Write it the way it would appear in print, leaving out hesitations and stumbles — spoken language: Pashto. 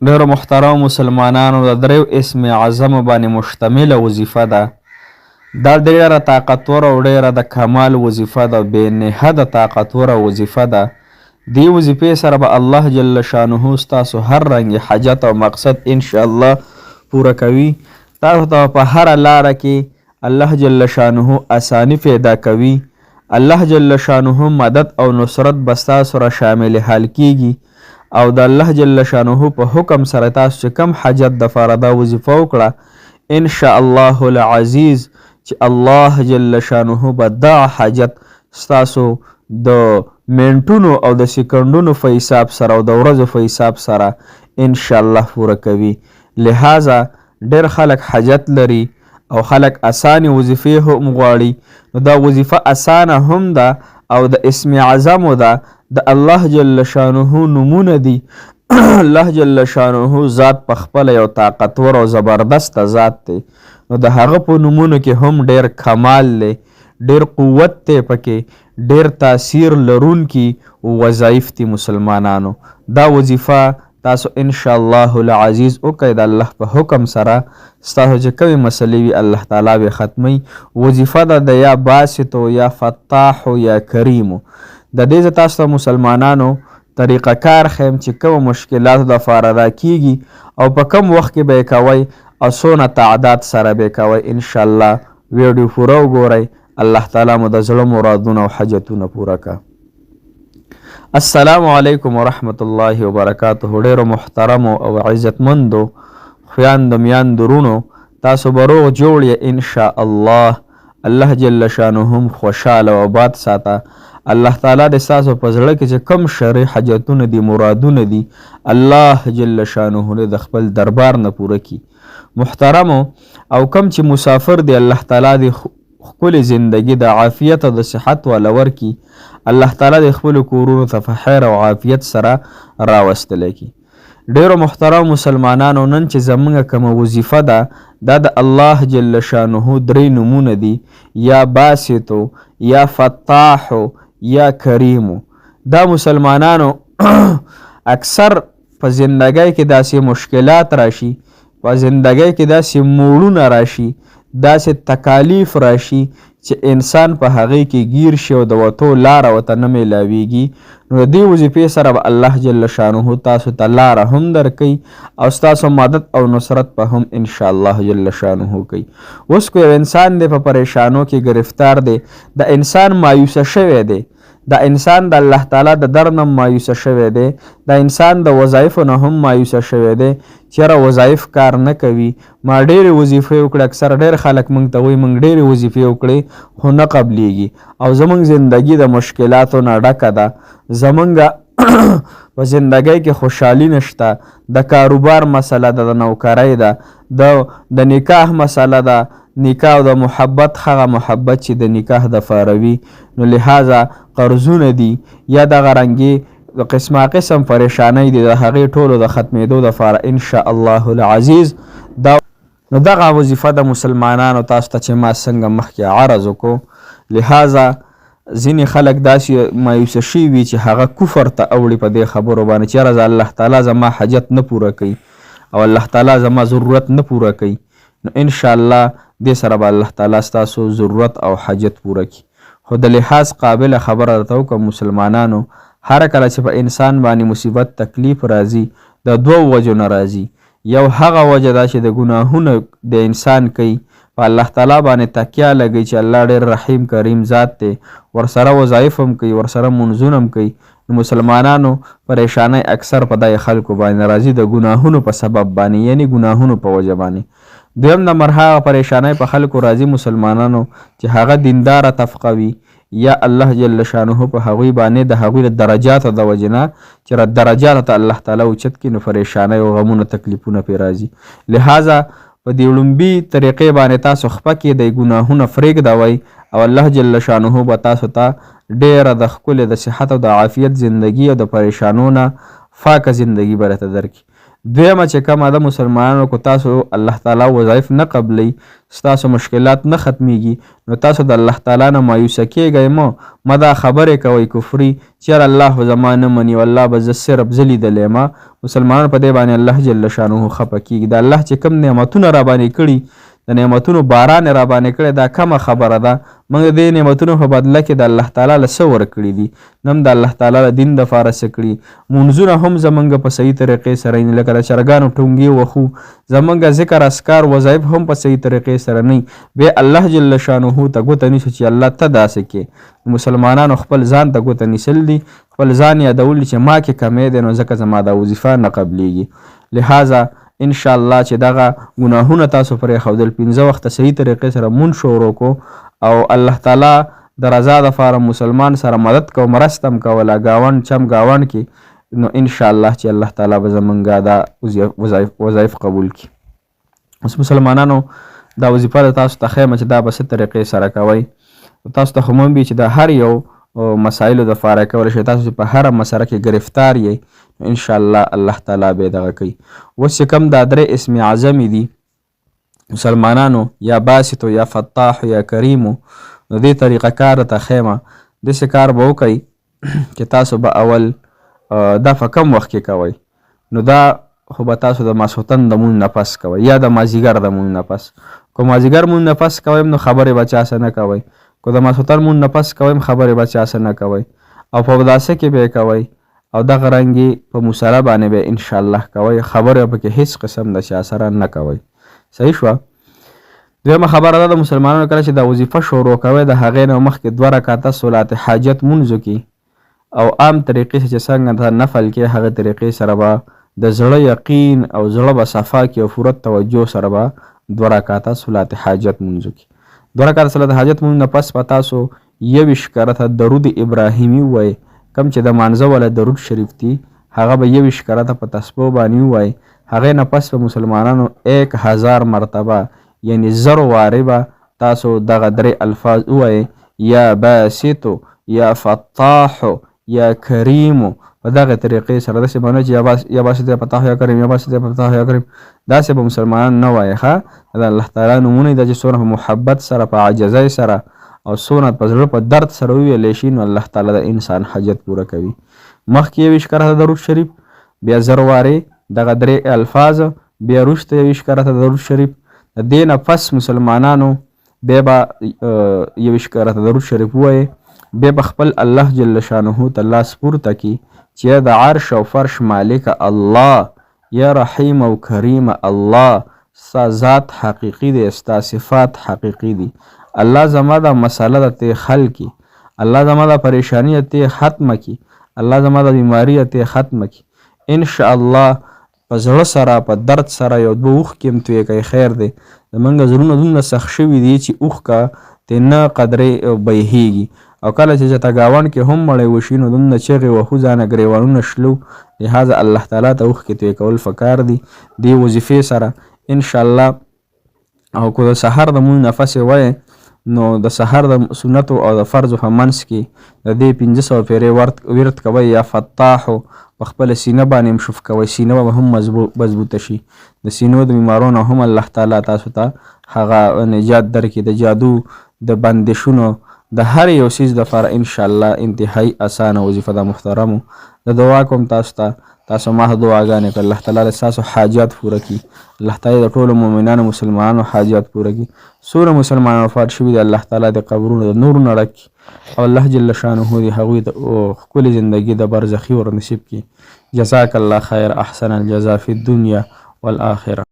ډیرو محترم مسلمانانو د دریو اسم اعظم باندې مشتمله وظیفه ده. دا ډیره طاقتوره او ډیره د کمال وظیفه ده، بې نهده طاقتوره وظیفه ده. دې وظیفې سره به الله جل شانه ستاسو هر رنګ حاجت او مقصد انشاءالله پوره کوي. تاسو ته په هره لاره کې الله جل شانه اسانی پیدا کوي. الله جل شانه مدد او نصرت به ستاسو سره شامل حال کیږي او د الله جل شانه په حکم سره تاسو چې کم حاجت دپاره دا وظیفه وکړه انشاء الله العزیز چې الله جل شانه به دا حاجت ستاسو د منټونو او د سکندونو په حساب سره او د ورځو په حساب سره انشاء الله پوره کوي. لہذا ډېر خلک حاجت لري او خلک اسانې وظیفې هم غواړي. نو دا وظیفه اسانه هم ده او د اسم اعظمو ده. د الله جل شانه نمونه دي. الله جل شانه ذات په خپله یو طاقتور او زبردست ذات دی. نو د هغه په نومونو کې هم ډېر کمال دی، ډېر قوت دی، پکې ډېر تاثیر لرونکي وظایف دي. مسلمانانو دا وظیفه تاسو انشاءالله العزیز وکړئ د الله په حکم سره. ستاسو چې کومې مسلې وي الله تعالی به ختموي. وظیفه ده د یا باسطو یا فتاحو یا کریمو. د دې زه تاسو ته مسلمانانو طریقه کار ښیم چې کوم مشکلاتو دپاره راکیږي او په کم وخت کې به یې کوئ او څونه تعداد سره به یې کوئ. انشاءالله ویډیو پوره وګورئ. الله تعالی مو د زړه مرادونه او حاجتونه پوره کړه. السلام علیکم ورحمت الله وبرکاته. ډیرو محترمو او عزتمندو خویندو میندو رونو، تاسو به روغ جوړ یې انشاءالله. الله جل شانه هم خوشحاله او آباد ساته. الله تعالی د ستاسو په زړه کې چې کوم شرعي حاجتونه دي، مرادونه دي، الله جل شانه د خپل دربار نه پوره کړي. محترمو او کوم چې مسافر دی الله تعالی د ښکلې زندگی د عافیت او د صحت والا ورکړي. الله تعالی د خپلو کورونو ته په خیر او عافیت سره راوستلی کړي. ډیرو محترم مسلمانانو، نن چې زموږ کومه وظیفه ده دا د الله جل شانه درې نومونه دي، یا باسطو، یا فتاحو، یا کریمو. دا مسلمانانو اکثر په زندګۍ کې داسې مشکلات راشي، په زندګۍ کې داسې موړونه راشي، داسې تکالیف راشي چې انسان په هغې کې گیر شي او د وتو لاره ورته نه میلاویږي. نو د دې وظیفې سره به الله جل شانه تاسو ته لاره هم درکوي او ستاسو مدد او نصرت په هم انشاءالله جل شانه کوي. اوس کو یو انسان دی په پریشانو کې گرفتار دی، د انسان مایوسه شوی دی، د انسان د الله تعالی د در نه مایوسه شوی دی، د انسان د وظایفو نه هم مایوسه شوی دی. چېرې وظایف کار نه کوي. ما ډېرې وظیفې وکړې، اکثر ډېر خلک موږ ته وایي موږ ډېرې وظیفې وکړې خو نه قبلیږي او زموږ زندګي د مشکلاتو نه ډکه ده. زموږ په زندګۍ کې خوشحالي نشته. د کاروبار مسله ده، د نوکرۍ ده، د نکاح مسله ده، نکاح او د محبت، هغه محبت چې د نکاح دپاره وي. نو لہذا قرضونه دي یا دغه رنګې د قسمه قسم پریشانۍ دي، د هغې ټولو د ختمېدو دپاره انشاءالله العزیز دا نو دغه وظیفه د مسلمانانو تاسو ته چې ما څنګه مخکې عرض وکړو. لہذا ځینې خلک داسې مایوسه شوي وي چې هغه کفر ته اوړي په دې خبرو باندې چې یاره الله تعالی زما حاجت نه پوره کوي او الله تعالی زما ضرورت نه پوره کوي. نو انشاءالله دې سره به الله تعالی ستاسو ضرورت او حاجت پوره کړي. خو د لحاظ قابله خبره درته وکړم مسلمانانو، هر کله چې په انسان باندې مصیبت تکلیف راځي د دوو وجو نه راځي. یو هغه وجه ده چې د ګناهونه د انسان کوي، په الله تعالی باندې تکیه لګوي چې الله ډېر رحیم کریم ذات دی، ورسره وظایف هم کوي، ورسره منځونه هم کوي. نو مسلمانانو پریشانۍ اکثر په دغې خلکو باندې راځي د ګناهونو په سبب باندې، یعنی ګناهونو په وجه باندې. دویم نمبر هغه پریشانۍ په خلکو راځي مسلمانانو چې هغه دینداره طبقه وي یا الله جل شانه په هغوی باندې د هغوی د درجاتو د وجې نه چې درجاتو ته الله تعالی اوچت کړي، نو پریشانۍ او غمونه تکلیفونه پرې راځي. لہذا په دې لومبي طریقې باندې تاسو خپه کېدئ، ګناهونه پرېږدوئ او الله جل شانه به تاسو ته ډېره د ښکلې د صحت او د عافیت زندګي او د پریشانو نه پاکه زندګي به راته درکړي. دویمه چې کومه ده مسلمانانو کو تاسو الله تعالی وظایف نه قبلی ستاسو مشکلات نه ختمیږي نو تاسو د الله تعالی نه مایوسه کیږئ ما دا خبرې کوئ کفري چېر الله زما نه مني والله به زه صرف زه لیدلی ما مسلمانانو په دې باندې الله جل شانه خفه کیږي د الله چې کوم نعمتونه را باندې کړي د نعمتونو باران را باندې کړی دا کمه خبره ده موږ د دې نعمتونو په بدله کې د الله تعالی له څه ورکړي دي نم د الله تعالی له دین دپاره څه کړي مونځونه هم زمونږ په صحیح طریقې سره نه لکه د چرګانو ټونګې وخو زمونږ ذکر اسکار وظایف هم په صحیح طریقې سره نه بیا الله جل شانه ته ګوته نیسو چې الله ته داسې کې مسلمانانو خپل ځان ته ګوته نیسل دي خپل ځان یادول چې ما کې کمی دی نو ځکه زما دا وظیفه نه قبلیږي لہذا ان شاء الله چې دغه ګناهونه تاسو پرې ښودل 15 وخته صحیح طریقې سره مونږ شروع کو او الله تعالی د رضا دپاره مسلمان سره مدد کو مرسته هم کوله ګاونډ چم ګاونډ کې نو ان شاء الله چې الله تعالی به زمونږ دا وظایف قبول کړي اوس مسلمانانو دا وظیفه د تاسو ته ښیم چې دا به څه طریقې سره کوئ تاسو ته خو مهم وي چې د هر یو مسایلو دپاره کولی شئ تاسو چې په هره مسله کې ګرفتار یې ان شاء الله الله تعالی به دغه کوي اوس چې کوم دا درې اسم اعظمې دي مسلمانانو یا باسطو یا فتاح یا کریمو نو دې طریقه کار ته ښیمه داسې کار به وکئ چې تاسو به اول دا په کم وخت کې کوئ نو دا خو به تاسو د ماسخوتن د مونځ نه پس کوئ یا د مازدیګر د مونځ نه پس که مازدیګر مونځ نه پس کوئ نو خبرې به چا سره نه کوئ که د ماسخوتن مونځ نه پس کوئ خبرې به چا سره نه کوئ او په داسې کې به یې کوئ او دغه رنګې په مصله باندې به انشاءالله کوئ خبرې پکې هیڅ قسم د چا سره نه کوئ صحیح شوه دویمه خبره ده د مسلمانانو کله چې دا وظیفه شروع کوئ د هغې نه مخکې 2 رکعته صلات حاجت مونځ کې او عام طریقې چې څنګه د نفل کې هغه طریقې سره به د زړه یقین او زړه به صفا کې او پوره توجه سره به 2 رکعته صلات حاجت مونځ کې 2 رکعته صلات حاجت مونځ نه پس به تاسو 21 کرته درود ابراهیمي ووایئ کم چې د مانځه والا درود شریف دی هغه به 21 کرته په تسبیح باندې ووایئ هغې نه پس به مسلمانانو 1000 مرتبه یعنی 1000 وارې به تاسو دغه درې الفاظ ووایئ یا باسطو یا فتاحو یا کریمو په دغه طریقې سره داسې به نه چې یا باسط یا فتاح یا کریم یا باسط یا فتاح یا کریم داسې به مسلمانان نه وایي ښه د الله تعالی نومونه دا چې څومره په محبت سره په عاجزۍ سره او څومره په زړه په درد سره وویلی شي نو الله تعالی د انسان حاجت پوره کوي مخکې 21 کرته درود شریف بیا 1000 وارې دغه درې الفاظ بیا وروسته 21 کرته درود شریف د دې نه پس مسلمانانو بیا به 21 کرته درود شریف ووایي بیا به خپل الله جل شانه ته لاس پورته کړي چې د عرش او فرش مالک الله یا رحیم او کریم الله ستا ذات حقیقي دی ستا صفات حقیقي دي الله زما دا مسله د ته حل کی الله زما دا پریشانی ته ختم کی الله زما دا بیماری ته ختم کی ان شاء الله په زړه سره په درد سره یو دوه اوښ کې هم توی کوي خیر دی زمونږ زړونه دومره سخت شوي دي چې اوښ کا ته نه قدرې بهیږي او کله چې چېرته ګاونډ کې هم مړی وشي نو دومره چغې وهو ځانه ګریوانونه شلو لهذا الله تعالی ته اوښ کې توی کول پکار دي دې وظیفې سره ان شاء الله او که د سحر د مونځ نفس یې وایې نو د سحر د سنتو او د فرضو په منځ کې د دې 1500 پیرې ورد کوئ یا فتاحو په خپله سینه باندې هم شف کوئ سینه به هم مضبوطه شي د سینو د بیمارونو هم الله تعالی تاسو ته هغه نجات درکړي د جادو د بندشونو د هر یو څیز دپاره انشاءالله انتهایی اسانه وظیفه ده محترمو د دعا کوم تاسو ما دعاګانې کړه الله تعالی ستاسو حاجات پوره کړي الله تعالی د ټولو مؤمنانو مسلمانانو حاجات پوره کړي څومره مسلمانان وفات شوي دي الله تعالی د قبرونو د نور نه ډک کړي او الله جل شانه د هغوی د ښکلې زندګي د برزخي ور نصیب کړي جزاک الله خیر احسن الجزا فی الدنیا والآخره